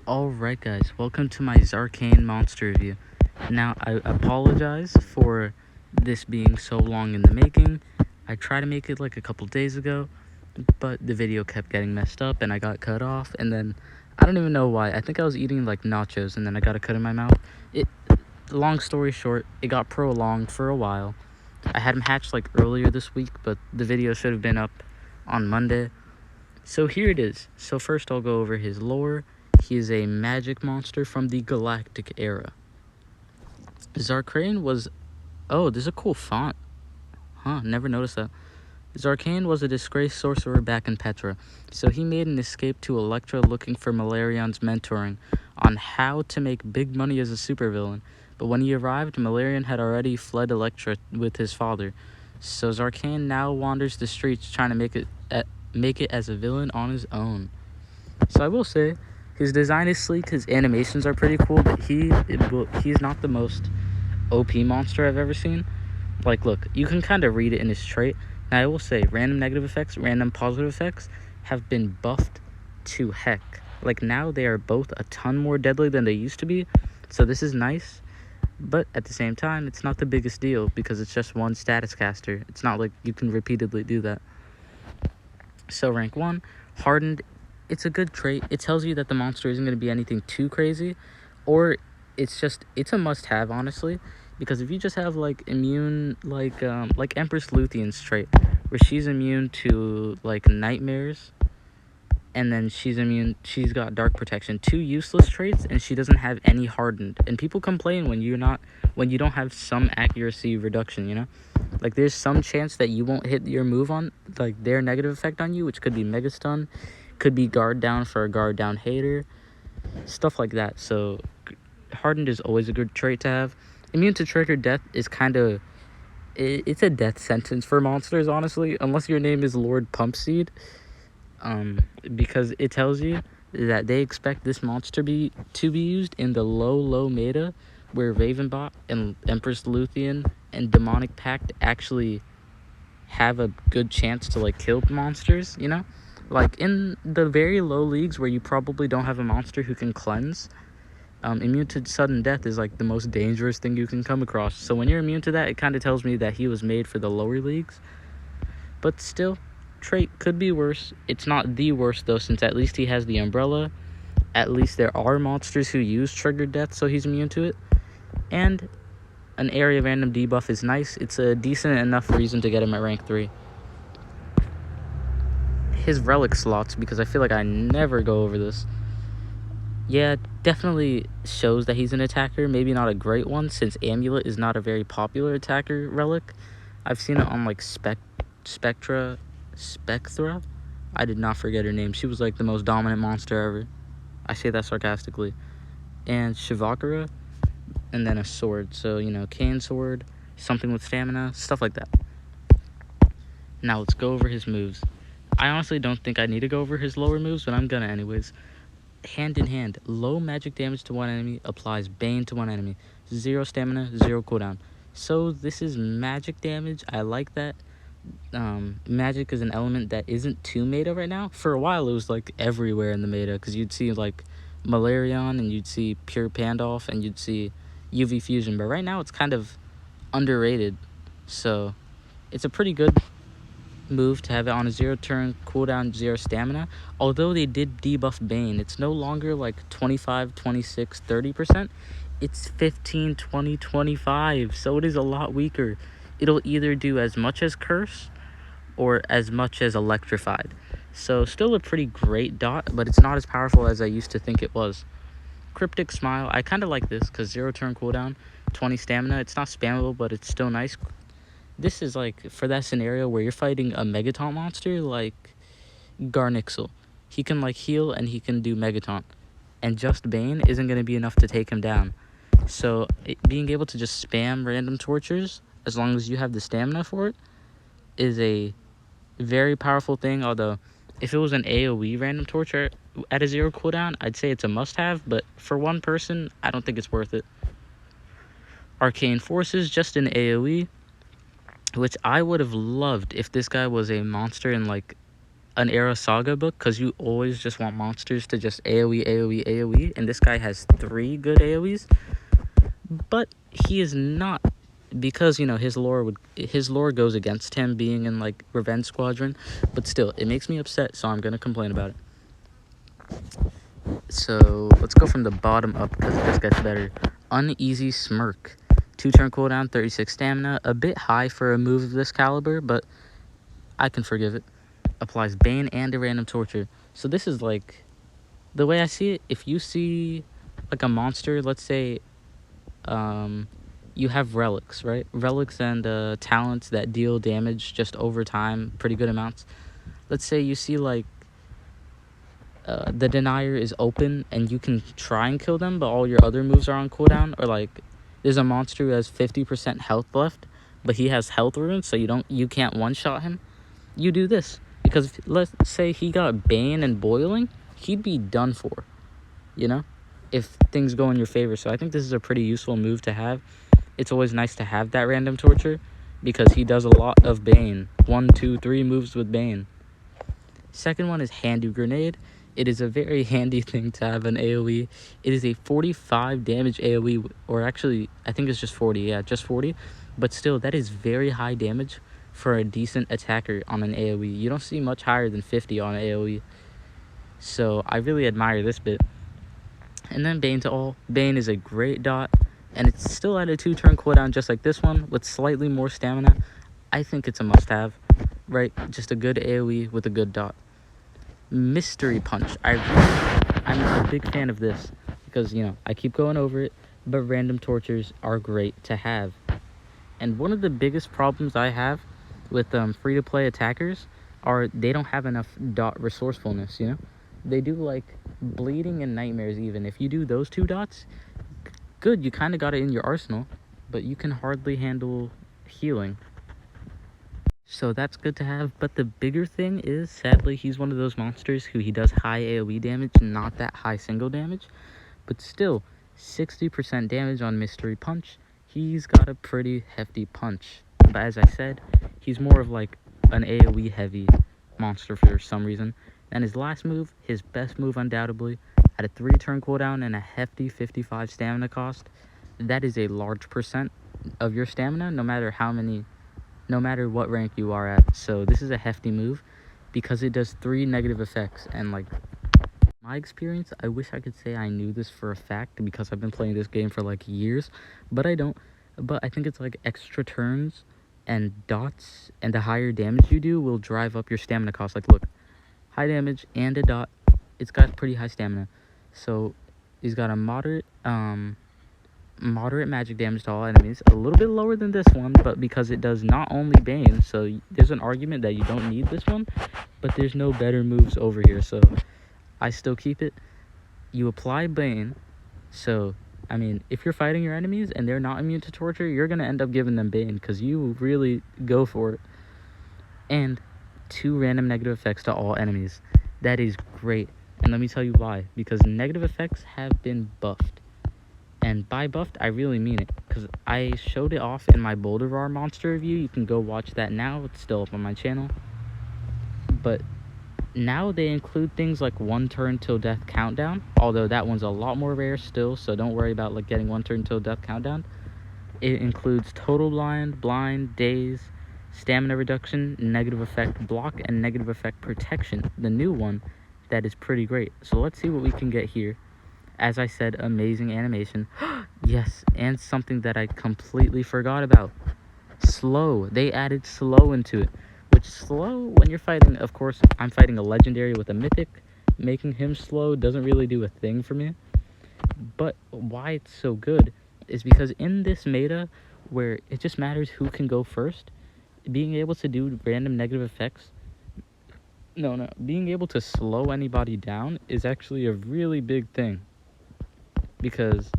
Alright guys, welcome to my ZARKANE monster review. Now, I apologize for this being so long in the making. I tried to make it like a couple days ago, but the video kept getting messed up and I got cut off, and then I don't even know why. I think I was eating like nachos and then I got a cut in my mouth. Long story short, it got prolonged for a while. I had him hatched like earlier this week, but the video should have been up on Monday. So here it is. So first I'll go over his lore. He is a magic monster from the Galactic era. ZARKANE was... Oh, this is a cool font. Huh, never noticed that. ZARKANE was a disgraced sorcerer back in Petra, so he made an escape to Electra looking for Malarion's mentoring on how to make big money as a supervillain. But when he arrived, Malarion had already fled Electra with his father. So ZARKANE now wanders the streets trying to make it as a villain on his own. So I will say, his design is sleek, his animations are pretty cool, but he's not the most OP monster I've ever seen. Like, look, you can kind of read it in his trait. Now, I will say, random negative effects, random positive effects have been buffed to heck. Like, now they are both a ton more deadly than they used to be, so this is nice. But at the same time, it's not the biggest deal, because it's just one status caster. It's not like you can repeatedly do that. So, rank 1, Hardened. It's a good trait. It tells you that the monster isn't going to be anything too crazy, or it's a must-have, honestly, because if you just have like immune, like Empress Luthien's trait, where she's immune to like nightmares, and then she's got dark protection, 2 useless traits, and she doesn't have any hardened. And people complain when you don't have some accuracy reduction, you know? Like, there's some chance that you won't hit your move on, like, their negative effect on you, which could be Mega Stun, could be guard down for a guard down hater, stuff like that. So hardened is always a good trait to have. Immune to trigger death is it's a death sentence for monsters, honestly, unless your name is Lord Pumpseed, because it tells you that they expect this monster to be used in the low meta, where Ravenbot and Empress Luthien and Demonic Pact actually have a good chance to like kill monsters, you know? Like, in the very low leagues where you probably don't have a monster who can cleanse, immune to sudden death is like the most dangerous thing you can come across. So when you're immune to that, it kind of tells me that he was made for the lower leagues. But still, trait could be worse. It's not the worst though, since at least he has the umbrella. At least there are monsters who use triggered death, so he's immune to it. And an area random debuff is nice. It's a decent enough reason to get him at rank 3. His relic slots, because I feel like I never go over this. Yeah, definitely shows that he's an attacker. Maybe not a great one, since Amulet is not a very popular attacker relic. I've seen it on like Spectra. I did not forget her name. She was like the most dominant monster ever. I say that sarcastically. And Shivakara, and then a sword. So, you know, cane sword, something with stamina, stuff like that. Now let's go over his moves. I honestly don't think I need to go over his lower moves, but I'm gonna anyways. Hand in hand, low magic damage to one enemy applies bane to one enemy. 0 stamina, 0 cooldown. So this is magic damage. I like that. Magic is an element that isn't too meta right now. For a while, it was like everywhere in the meta, because you'd see like Malarion, and you'd see Pure Pandolph, and you'd see UV Fusion. But right now, it's kind of underrated. So it's a pretty good move to have it on a 0 turn cooldown, 0 stamina. Although they did debuff bane, it's no longer like 25, 26, 30%. It's 15, 20, 25, so it is a lot weaker. It'll either do as much as curse or as much as electrified. So still a pretty great dot, but it's not as powerful as I used to think it was. Cryptic Smile, I kind of like this because 0 turn cooldown, 20 stamina. It's not spammable, but it's still nice. This is like for that scenario where you're fighting a Megataunt monster like Garnixel. He can like heal and he can do Megataunt, and just Bane isn't going to be enough to take him down. So being able to just spam random tortures, as long as you have the stamina for it, is a very powerful thing. Although if it was an AoE random torture at a 0 cooldown, I'd say it's a must-have, but for one person, I don't think it's worth it. Arcane Forces, just an AoE, which I would have loved if this guy was a monster in like an Era Saga book, because you always just want monsters to just AoE, AoE, AoE, and this guy has 3 good AoEs, but he is not, because, you know, his lore goes against him being in, like, Revenge Squadron, but still, it makes me upset, so I'm gonna complain about it. So, let's go from the bottom up, because it just gets better. Uneasy Smirk. 2-turn cooldown, 36 stamina, a bit high for a move of this caliber, but I can forgive it. Applies Bane and a random torture. So this is like, the way I see it, if you see like a monster, let's say you have relics, right? Relics and talents that deal damage just over time, pretty good amounts. Let's say you see like the denier is open and you can try and kill them, but all your other moves are on cooldown, or like there's a monster who has 50% health left, but he has health runes, so you can't one-shot him. You do this, because let's say he got Bane and Boiling, he'd be done for, you know, if things go in your favor. So I think this is a pretty useful move to have. It's always nice to have that random torture, because he does a lot of Bane. 1, 2, 3 moves with Bane. Second one is Handy Grenade. It is a very handy thing to have an AoE. It is a 45 damage AoE, or actually, I think it's just 40. Yeah, just 40. But still, that is very high damage for a decent attacker on an AoE. You don't see much higher than 50 on an AoE. So I really admire this bit. And then Bane to all. Bane is a great dot, and it's still at a 2-turn cooldown just like this one, with slightly more stamina. I think it's a must-have, right? Just a good AoE with a good dot. Mystery Punch. I'm a big fan of this, because, you know, I keep going over it, but random tortures are great to have. And one of the biggest problems I have with free-to-play attackers are they don't have enough dot resourcefulness, you know? They do, like, Bleeding and Nightmares even. If you do those 2 dots, good, you kind of got it in your arsenal, but you can hardly handle healing. So that's good to have, but the bigger thing is, sadly, he's one of those monsters who he does high AoE damage, not that high single damage, but still, 60% damage on Mystery Punch. He's got a pretty hefty punch, but as I said, he's more of like an AoE heavy monster for some reason. And his last move, his best move undoubtedly, at a 3-turn cooldown and a hefty 55 stamina cost, that is a large percent of your stamina, no matter what rank you are at. So this is a hefty move, because it does 3 negative effects, and like, my experience, I wish I could say I knew this for a fact, because I've been playing this game for like years, but I don't. But I think it's like extra turns and dots, and the higher damage you do will drive up your stamina cost. Like, look, high damage and a dot, it's got pretty high stamina. So he's got a moderate magic damage to all enemies, a little bit lower than this one, but because it does not only Bane, so there's an argument that you don't need this one, but there's no better moves over here, so I still keep it. You apply Bane, so I mean, if you're fighting your enemies and they're not immune to torture, you're gonna end up giving them Bane, because you really go for it. And 2 random negative effects to all enemies. That is great, and let me tell you why. Because negative effects have been buffed. And by buffed, I really mean it, because I showed it off in my Boulder monster review. You can go watch that now. It's still up on my channel. But now they include things like 1 turn till death countdown, although that one's a lot more rare still, so don't worry about like getting 1 turn till death countdown. It includes total blind, daze, stamina reduction, negative effect block, and negative effect protection, the new one that is pretty great. So let's see what we can get here. As I said, amazing animation. Yes, and something that I completely forgot about. Slow. They added slow into it. Which, slow, when you're fighting, of course, I'm fighting a legendary with a mythic. Making him slow doesn't really do a thing for me. But why it's so good is because in this meta, where it just matters who can go first, being able to do random negative effects, being able to slow anybody down is actually a really big thing. Because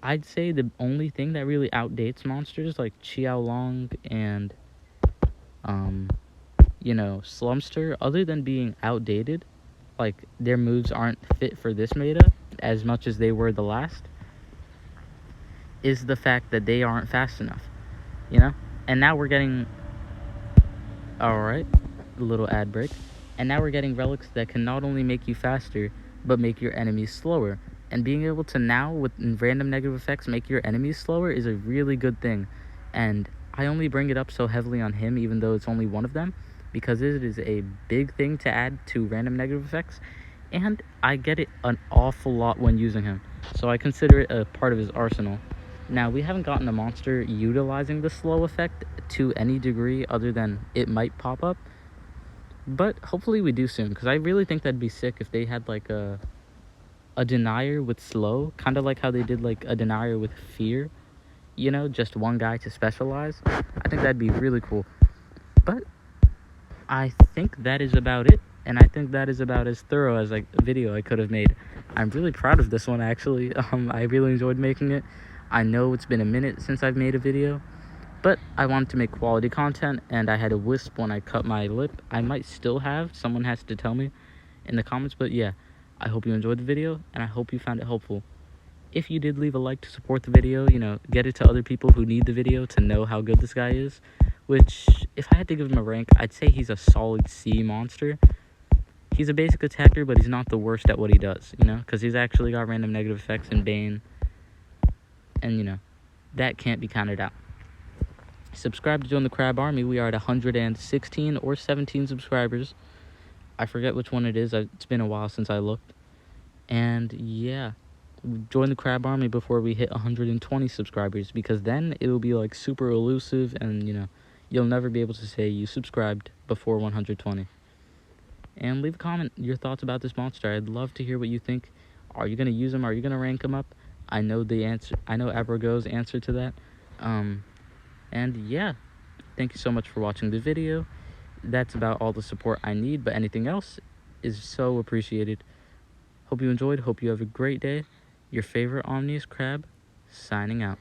I'd say the only thing that really outdates monsters like Qiaolong and Slumster, other than being outdated, like their moves aren't fit for this meta as much as they were the last, is the fact that they aren't fast enough, you know? And now we're getting, alright, a little ad break. And now we're getting relics that can not only make you faster, but make your enemies slower. And being able to now, with random negative effects, make your enemies slower is a really good thing. And I only bring it up so heavily on him, even though it's only one of them, because it is a big thing to add to random negative effects, and I get it an awful lot when using him, so I consider it a part of his arsenal. Now, we haven't gotten a monster utilizing the slow effect to any degree other than it might pop up, but hopefully we do soon, because I really think that'd be sick if they had like a denier with slow, kind of like how they did like a denier with fear, you know, just one guy to specialize. I think that'd be really cool. But I think that is about it, and I think that is about as thorough as like a video I could have made. I'm really proud of this one, actually. I really enjoyed making it. I know it's been a minute since I've made a video, but I wanted to make quality content, and I had a wisp when I cut my lip. I might still have. Someone has to tell me in the comments, but yeah, I hope you enjoyed the video, and I hope you found it helpful. If you did, leave a like to support the video, you know, get it to other people who need the video to know how good this guy is, which, if I had to give him a rank, I'd say he's a solid C monster. He's a basic attacker, but he's not the worst at what he does, you know, because he's actually got random negative effects in Bane, and, you know, that can't be counted out. Subscribe to join the Crab Army. We are at 116 or 17 subscribers. I forget which one it is. It's been a while since I looked. And, yeah, join the Crab Army before we hit 120 subscribers, because then it'll be, like, super elusive, and, you know, you'll never be able to say you subscribed before 120. And leave a comment, your thoughts about this monster. I'd love to hear what you think. Are you going to use him? Are you going to rank him up? I know the answer. I know Abrago's answer to that. And yeah, thank you so much for watching the video. That's about all the support I need, but anything else is so appreciated. Hope you enjoyed. Hope you have a great day. Your favorite Omni-Crab, signing out.